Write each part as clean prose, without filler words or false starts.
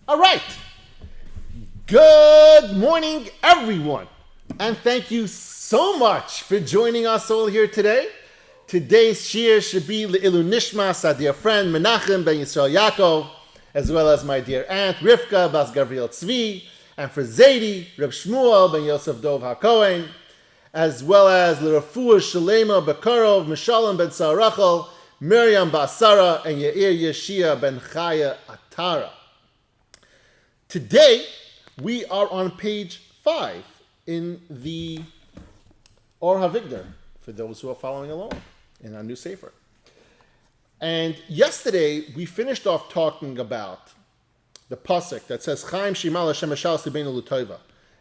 All right. Good morning, everyone. And thank you so much for joining us all here today. Today's shiur should be Le'ilu Nishmas, our dear friend Menachem ben Yisrael Yaakov, as well as my dear aunt Rivka Bas Gavriel Tzvi, and for Zaidi, Reb Shmuel ben Yosef Dov HaKohen, as well as L'Rafua Shalema Bekarov, Mishalem ben Sarachel, Miriam Basara, and Yair Yeshia ben Chaya Atara. Today, we are on page 5 in the Or HaVigdor, for those who are following along in our new Sefer. And yesterday, we finished off talking about the pasuk that says, Chaim Shimal Hashem Eshal Sibeinu L'Toiva.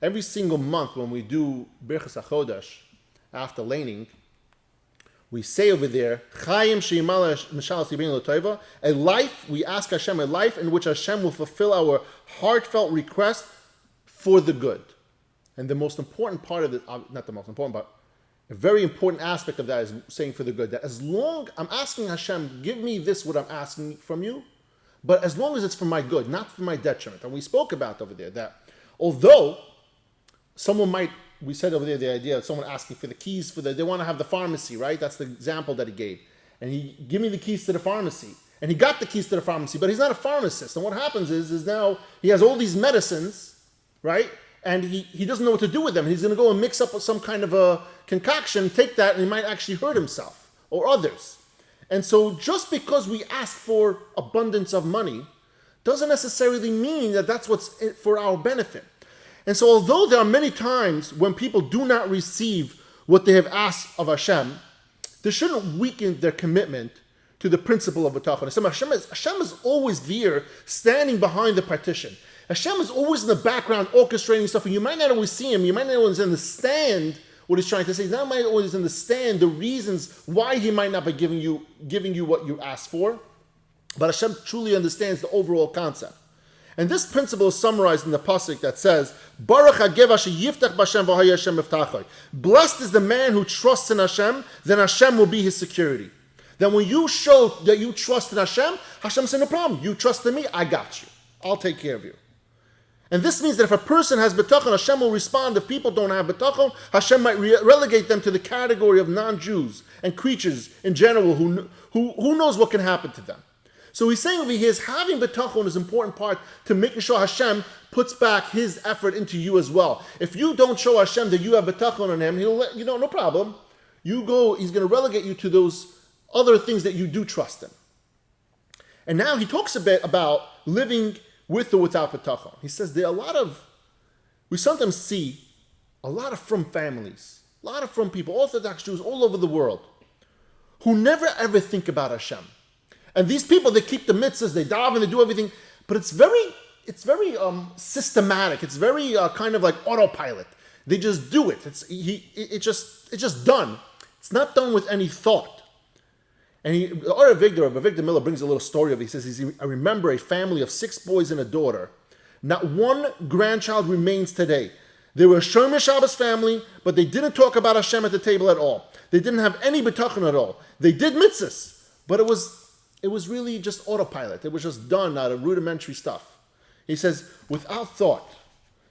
Every single month when we do Birchas HaChodesh, after laning, we say over there, Chaim Shimal Eshal Sibeinu L'Toiva, a life, we ask Hashem, a life in which Hashem will fulfill our heartfelt request for the good. And the most important part of it, not the most important, but a very important aspect of that is saying for the good. That as long, I'm asking Hashem, give me this, what I'm asking from you, but as long as it's for my good, not for my detriment. And we spoke about over there that although someone might, we said over there the idea of someone asking for the keys for they want to have the pharmacy, right? That's the example that he gave. And he, give me the keys to the pharmacy. And he got the keys to the pharmacy, but he's not a pharmacist. And what happens is now he has all these medicines, right? And he doesn't know what to do with them. He's going to go and mix up with some kind of a concoction, take that, and he might actually hurt himself or others. And so just because we ask for abundance of money doesn't necessarily mean that that's what's for our benefit. And so although there are many times when people do not receive what they have asked of Hashem, this shouldn't weaken their commitment to the principle of Bitachon. Hashem is always there, standing behind the partition. Hashem is always in the background orchestrating stuff, and you might not always see him, you might not always understand what he's trying to say. You might always understand the reasons why he might not be giving you what you asked for, but Hashem truly understands the overall concept. And this principle is summarized in the pasuk that says, Baruch Hagev asher yiftach b'Hashem v'haya Hashem miftachoi. Blessed is the man who trusts in Hashem, then Hashem will be his security. Then when you show that you trust in Hashem, Hashem says, no problem, you trust in me, I got you. I'll take care of you. And this means that if a person has Bitachon, Hashem will respond. If people don't have Bitachon, Hashem might relegate them to the category of non-Jews and creatures in general who knows what can happen to them. So he's saying over here is having Bitachon is an important part to making sure Hashem puts back his effort into you as well. If you don't show Hashem that you have Bitachon on him, he'll let you know, no problem. You go, he's going to relegate you to those other things that you do trust in. And now he talks a bit about living with or without Bitachon. He says there are we sometimes see a lot of from families, a lot of from people, Orthodox Jews all over the world, who never ever think about Hashem. And these people, they keep the mitzvahs, they daven, they do everything, but it's very systematic. It's very kind of like autopilot. They just do it. It's just done. It's not done with any thought. And Rav Av Miller brings a little story of it. He says, I remember a family of 6 boys and a daughter. Not one grandchild remains today. They were a Shomer Shabbos family, but they didn't talk about Hashem at the table at all. They didn't have any Bitachon at all. They did mitzvahs, but it was really just autopilot. It was just done out of rudimentary stuff. He says, without thought.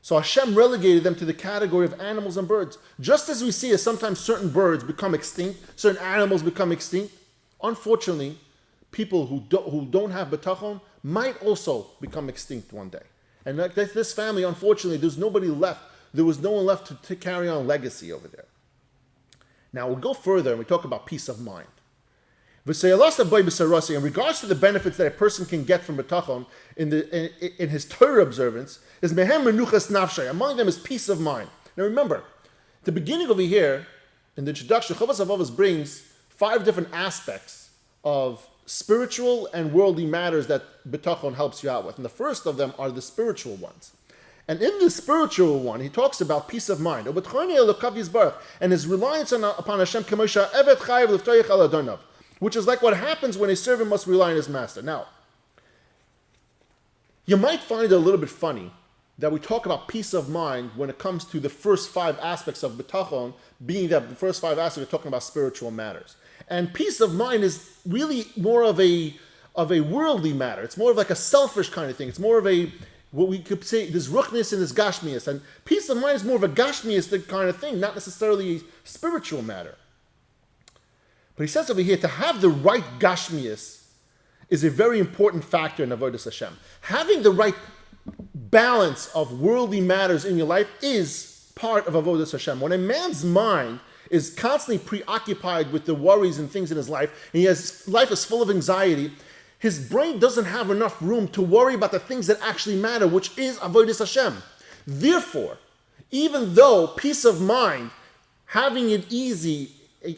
So Hashem relegated them to the category of animals and birds. Just as we see as sometimes certain birds become extinct, certain animals become extinct, unfortunately, people who don't have Bitachon might also become extinct one day. And like this family, unfortunately, there's nobody left. There was no one left to carry on legacy over there. Now we'll go further and we talk about peace of mind. In regards to the benefits that a person can get from Bitachon in his Torah observance, is mehem Menuchas nafshay. Among them is peace of mind. Now remember, the beginning over here, in the introduction, Rav Av brings 5 different aspects of spiritual and worldly matters that Bitachon helps you out with. And the first of them are the spiritual ones. And in the spiritual one, he talks about peace of mind. And his reliance upon Hashem, which is like what happens when a servant must rely on his master. Now, you might find it a little bit funny that we talk about peace of mind when it comes to the first 5 aspects of Bitachon, being that the first 5 aspects are talking about spiritual matters. And peace of mind is really more of a worldly matter. It's more of like a selfish kind of thing. It's more of a what we could say, this ruchnius and this gashmius. And peace of mind is more of a gashmiistic kind of thing, not necessarily a spiritual matter. But he says over here, to have the right gashmius is a very important factor in avodas Hashem. Having the right balance of worldly matters in your life is part of avodas Hashem. When a man's mind is constantly preoccupied with the worries and things in his life, and life is full of anxiety, his brain doesn't have enough room to worry about the things that actually matter, which is avodas Hashem. Therefore, even though peace of mind, having it easy,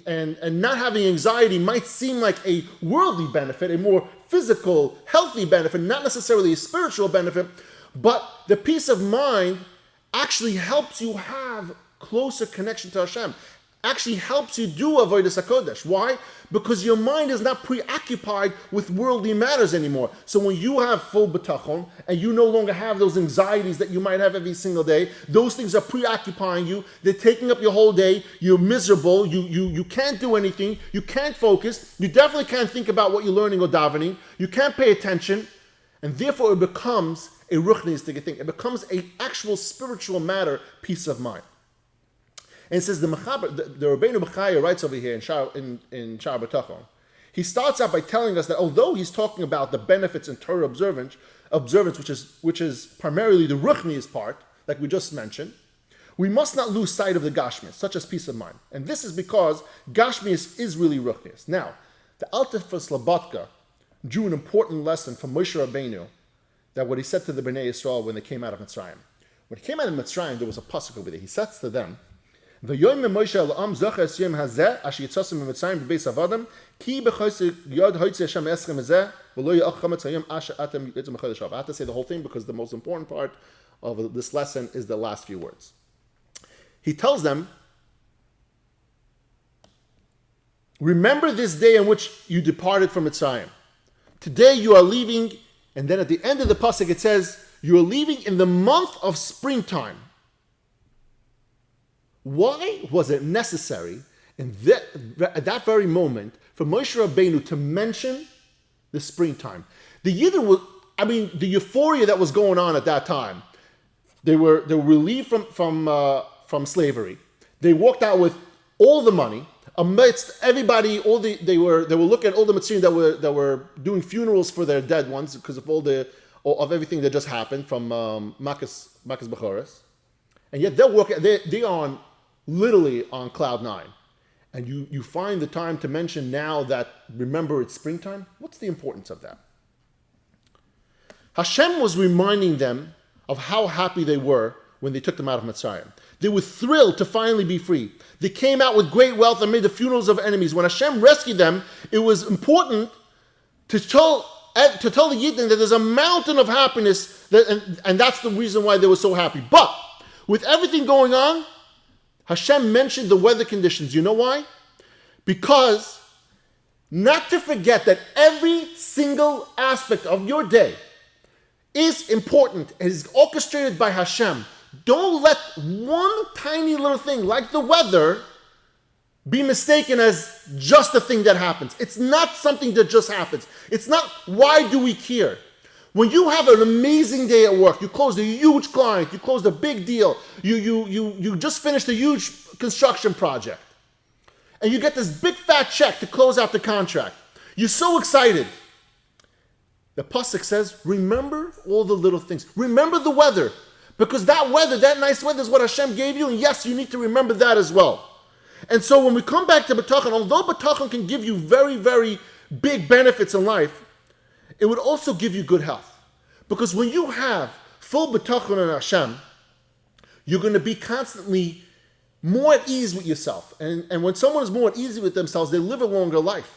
and not having anxiety might seem like a worldly benefit, a more physical, healthy benefit, not necessarily a spiritual benefit, but the peace of mind actually helps you have closer connection to Hashem, actually helps you do avodas HaKodesh. Why? Because your mind is not preoccupied with worldly matters anymore. So when you have full bitachon, and you no longer have those anxieties that you might have every single day, those things are preoccupying you, they're taking up your whole day, you're miserable, you can't do anything, you can't focus, you definitely can't think about what you're learning or davening, you can't pay attention, and therefore it becomes a ruchnistic thing. It becomes an actual spiritual matter, peace of mind. And it says the Rabbeinu Bechaya writes over here in Shaar Habitachon. He starts out by telling us that although he's talking about the benefits in Torah observance, which is primarily the ruchnius part, like we just mentioned, we must not lose sight of the gashmius, such as peace of mind. And this is because gashmius is really ruchnius. Now, the Alter Slabatka drew an important lesson from Moshe Rabbeinu, that what he said to the Bnei Yisrael when they came out of Mitzrayim. When he came out of Mitzrayim, there was a pasuk over there. He says to them, "V'yoyim Moshe al-am zocher es yom hazeh asher yitzosim b'Mitzrayim b'beis avadim ki b'chosek yod hoitzi Hashem eschem hazeh v'lo ya'ach chametz hayom asher atem yitzim b'chodesh av." I have to say the whole thing because the most important part of this lesson is the last few words. He tells them, remember this day in which you departed from Mitzrayim. Today you are leaving, and then at the end of the pasuk it says, you are leaving in the month of springtime. Why was it necessary at that very moment for Moshe Rabbeinu to mention the springtime? The euphoria that was going on at that time. They were relieved from slavery. They walked out with all the money amidst everybody. They were looking at all the Mitzrayim that were doing funerals for their dead ones because of everything that just happened from Makas Bechoros, and yet they are literally on cloud 9, and you find the time to mention now that remember it's springtime. What's the importance of that? Hashem was reminding them of how happy they were when they took them out of Mitzrayim. They were thrilled to finally be free. They came out with great wealth and made the funerals of enemies. When Hashem rescued them, it was important to tell the Yidden that there's a mountain of happiness, and that's the reason why they were so happy. But with everything going on, Hashem mentioned the weather conditions. You know why? Because not to forget that every single aspect of your day is important and is orchestrated by Hashem. Don't let one tiny little thing like the weather be mistaken as just a thing that happens. It's not something that just happens. It's not why do we care. When you have an amazing day at work, you closed a huge client, you closed a big deal, you just finished a huge construction project, and you get this big fat check to close out the contract. You're so excited. The pasuk says, remember all the little things. Remember the weather. Because that weather, that nice weather is what Hashem gave you, and yes, you need to remember that as well. And so when we come back to Bitachon, although Bitachon can give you very, very big benefits in life, it would also give you good health. Because when you have full Bitachon in Hashem, you're going to be constantly more at ease with yourself. And when someone is more at ease with themselves, they live a longer life.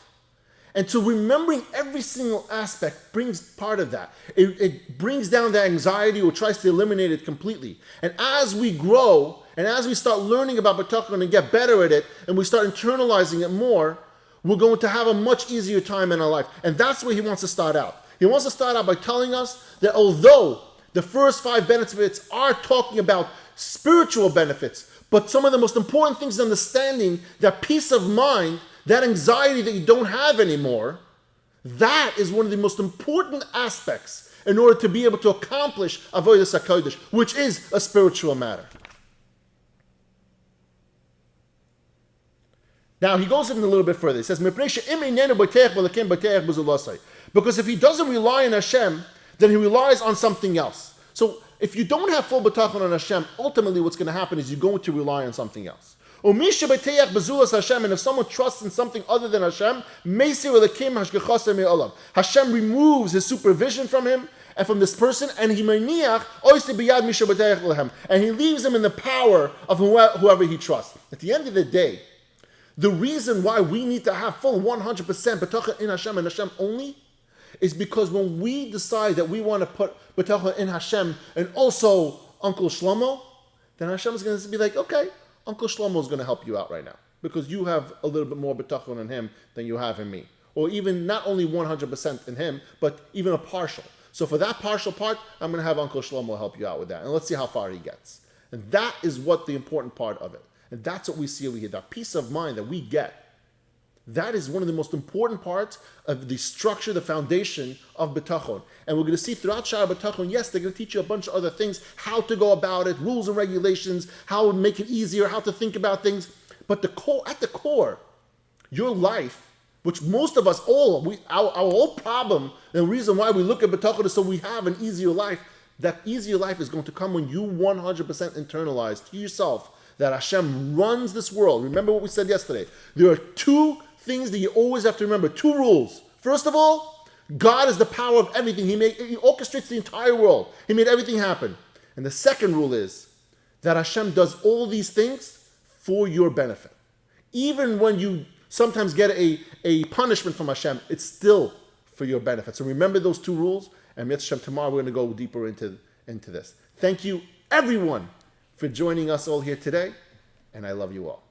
And so remembering every single aspect brings part of that. It brings down the anxiety or tries to eliminate it completely. And as we grow, and as we start learning about Bitachon and get better at it, and we start internalizing it more, we're going to have a much easier time in our life. And that's where he wants to start out. He wants to start out by telling us that although the first 5 benefits are talking about spiritual benefits, but some of the most important things is understanding that peace of mind, that anxiety that you don't have anymore, that is one of the most important aspects in order to be able to accomplish Avodas HaKodesh, which is a spiritual matter. Now he goes in a little bit further. He says, because if he doesn't rely on Hashem, then he relies on something else. So if you don't have full bitachon on Hashem, ultimately what's going to happen is you're going to rely on something else. And if someone trusts in something other than Hashem, Hashem removes his supervision from him and from this person, and he leaves him in the power of whoever he trusts. At the end of the day, the reason why we need to have full 100% bitachon in Hashem and Hashem only is because when we decide that we want to put bitachon in Hashem and also Uncle Shlomo, then Hashem is going to be like, okay, Uncle Shlomo is going to help you out right now because you have a little bit more bitachon in him than you have in me. Or even not only 100% in him, but even a partial. So for that partial part, I'm going to have Uncle Shlomo help you out with that. And let's see how far he gets. And that is what the important part of it. And that's what we see over here, that peace of mind that we get. That is one of the most important parts of the structure, the foundation of Bitachon. And we're going to see throughout Shaar Habitachon, yes, they're going to teach you a bunch of other things, how to go about it, rules and regulations, how to make it easier, how to think about things. But at the core, your life, which most of us our whole problem, and the reason why we look at Bitachon is so we have an easier life. That easier life is going to come when you 100% internalize to yourself that Hashem runs this world. Remember what we said yesterday. There are two things that you always have to remember. Two rules. First of all, God is the power of everything. He orchestrates the entire world. He made everything happen. And the second rule is that Hashem does all these things for your benefit. Even when you sometimes get a punishment from Hashem, it's still for your benefit. So remember those two rules. And Hashem, tomorrow we're going to go deeper into this. Thank you, everyone, for joining us all here today, and I love you all.